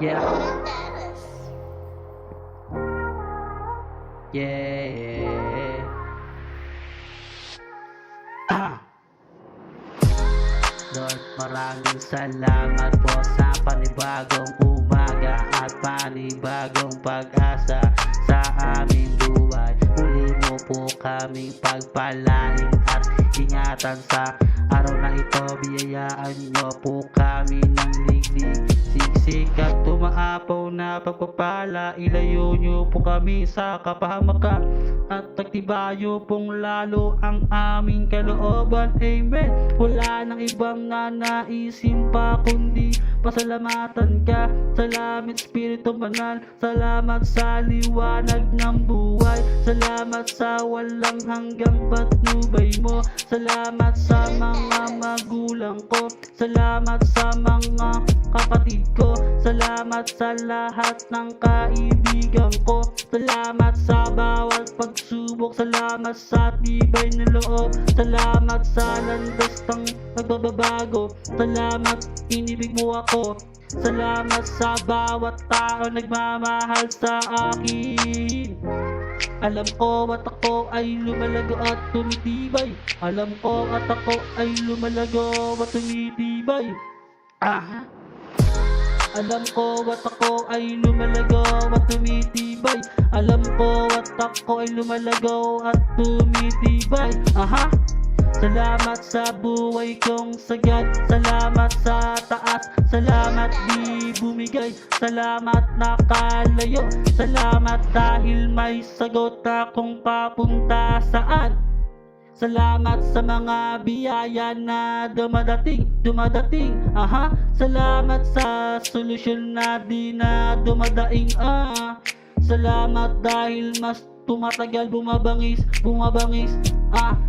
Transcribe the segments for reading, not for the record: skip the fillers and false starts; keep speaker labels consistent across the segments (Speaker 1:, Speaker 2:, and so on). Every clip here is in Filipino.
Speaker 1: Yeah. Yeah. Lord, maraming salamat po sa panibagong umaga at panibagong pag-asa sa aming buhay. Muli mo po kaming pagpalain at ingatan sa araw na ito. Biyayaan niyo po kami ng liglig, siksik at tumaapaw na pagpapala. Ilayo niyo po kami sa kapahamakan at tagtibayo pong lalo ang aming kalooban. Amen. Wala nang ibang nanaisin pa kundi pasalamatan ka. Salamat Espiritu Banal, salamat sa liwanag ng buhay, salamat sa walang hanggang patnubay mo, salamat sa mga magulang ko, salamat sa mga kapatid ko, salamat sa lahat ng kaibigan ko, salamat sa bawat pagsubok, salamat sa tibay na loob, salamat sa landas ng nagbabago, salamat inibig mo ako, salamat sa bawat tao nagmamahal sa akin. Alam ko at ako ay lumalago at tumitibay, alam ko at ako ay lumalago at tumitibay. Alam ko at ako ay lumalago at tumitibay, alam ko at ako ay lumalago at tumitibay. Salamat sa buhay kong sagad, salamat sa taas, salamat di bumigay, salamat nakalayo, salamat dahil may sagot akong papunta saan. Salamat sa mga biyaya na dumadating, salamat sa solusyon na di na dumadaing, salamat dahil mas tumatagal bumabangis,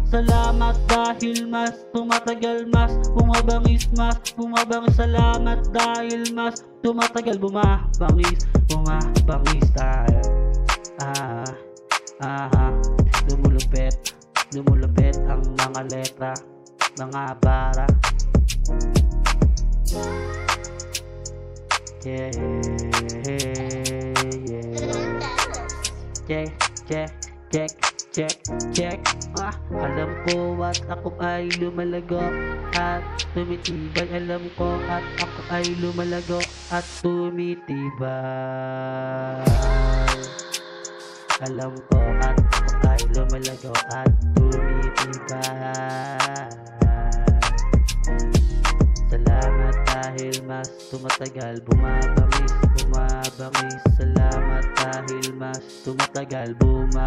Speaker 1: salamat dahil mas tumatagal, mas bumabangis, salamat dahil mas tumatagal bumabangis tayo. Lumulupit ang mga letra, mga bara. Yeah. Check. Alam ko at ako ay lumalago at tumitibay. Alam ko at ako ay lumalago at tumitibay. Alam ko at ako ay lumalago at tumitibay. Salamat dahil mas tumatagal bumabangis. Salamat dahil mas tumatagal bumabangis.